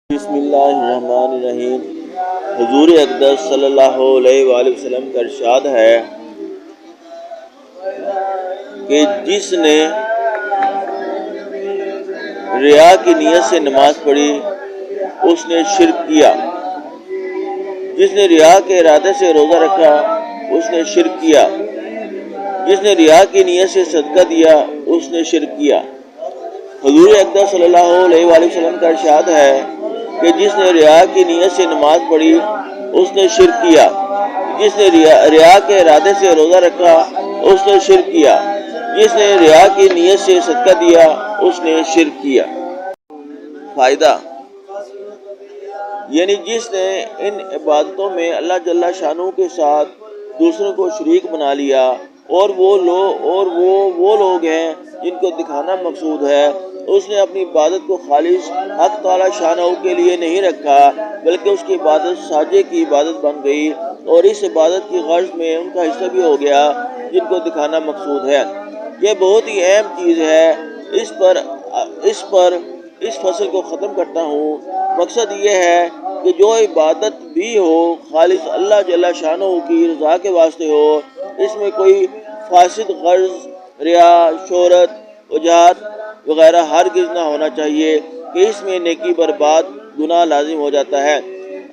بسم اللہ الرحمن الرحیم۔ حضور اقدس صلی اللہ علیہ وآلہ وسلم کا ارشاد ہے کہ جس نے ریا کی نیت سے نماز پڑھی اس نے شرک کیا، جس نے ریا کے ارادے سے روزہ رکھا اس نے شرک کیا، جس نے ریا کی نیت سے صدقہ دیا اس نے شرک کیا۔ حضور اقدس صلی اللہ علیہ وآلہ وسلم کا ارشاد ہے کہ جس نے ریا کی نیت سے نماز پڑھی اس نے شرک کیا، جس نے ریا کے ارادے سے روزہ رکھا اس نے شرک کیا، جس نے ریا کی نیت سے صدقہ دیا اس نے شرک کیا۔ فائدہ یعنی جس نے ان عبادتوں میں اللہ جل شانہ کے ساتھ دوسروں کو شریک بنا لیا اور وہ لوگ ہیں جن کو دکھانا مقصود ہے، اس نے اپنی عبادت کو خالص حق تعالی شانہ کے لیے نہیں رکھا بلکہ اس کی عبادت ساجے کی عبادت بن گئی اور اس عبادت کی غرض میں ان کا حصہ بھی ہو گیا جن کو دکھانا مقصود ہے۔ یہ بہت ہی اہم چیز ہے، اس فصل کو ختم کرتا ہوں۔ مقصد یہ ہے کہ جو عبادت بھی ہو خالص اللہ جل شانہ کی رضا کے واسطے ہو، اس میں کوئی فاسد غرض، ریا، شہرت، وجاہت وغیرہ ہرگز نہ ہونا چاہیے کہ اس میں نیکی برباد گناہ لازم ہو جاتا ہے۔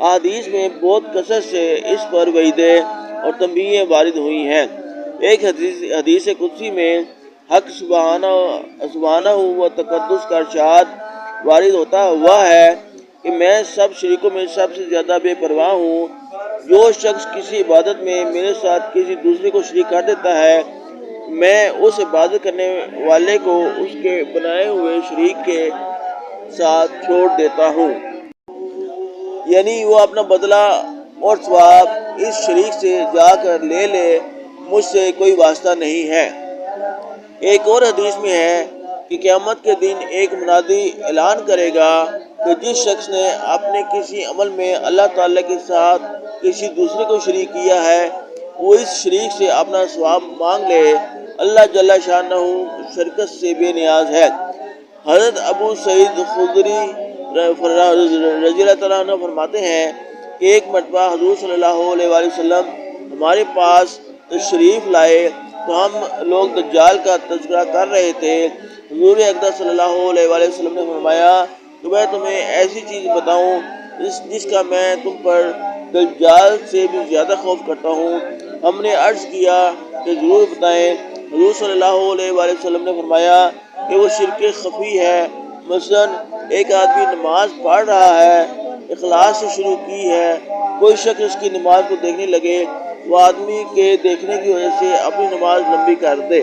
احادیث میں بہت کثرت سے اس پر وعیدیں اور تنبیہیں وارد ہوئی ہیں۔ ایک حدیث قدسی میں حق سبحانہ و تقدس کا ارشاد وارد ہوتا ہوا ہے کہ میں سب شریکوں میں سب سے زیادہ بے پرواہ ہوں۔ جو شخص کسی عبادت میں میرے ساتھ کسی دوسرے کو شریک کر دیتا ہے، میں اس عبادت کرنے والے کو اس کے بنائے ہوئے شریک کے ساتھ چھوڑ دیتا ہوں، یعنی وہ اپنا بدلہ اور ثواب اس شریک سے جا کر لے لے، مجھ سے کوئی واسطہ نہیں ہے۔ ایک اور حدیث میں ہے کہ قیامت کے دن ایک منادی اعلان کرے گا کہ جس شخص نے اپنے کسی عمل میں اللہ تعالیٰ کے ساتھ کسی دوسرے کو شریک کیا ہے، وہ اس شریک سے اپنا ثواب مانگ لے۔ اللہ جل شانہ شرکت سے بے نیاز ہے۔ حضرت ابو سعید خدری رضی اللہ تعالیٰ عنہ فرماتے ہیں کہ ایک مرتبہ حضور صلی اللہ علیہ وآلہ وسلم ہمارے پاس تشریف لائے تو ہم لوگ دجال کا تذکرہ کر رہے تھے۔ حضور اقدس صلی اللہ علیہ وآلہ وسلم نے فرمایا کہ میں تمہیں ایسی چیز بتاؤں جس کا میں تم پر دجال سے بھی زیادہ خوف کرتا ہوں۔ ہم نے عرض کیا کہ ضرور بتائیں۔ حضور صلی اللہ علیہ وآلہ وسلم نے فرمایا کہ وہ شرک خفی ہے۔ مثلا ایک آدمی نماز پڑھ رہا ہے، اخلاص سے شروع کی ہے، کوئی شخص اس کی نماز کو دیکھنے لگے، وہ آدمی کے دیکھنے کی وجہ سے اپنی نماز لمبی کر دے۔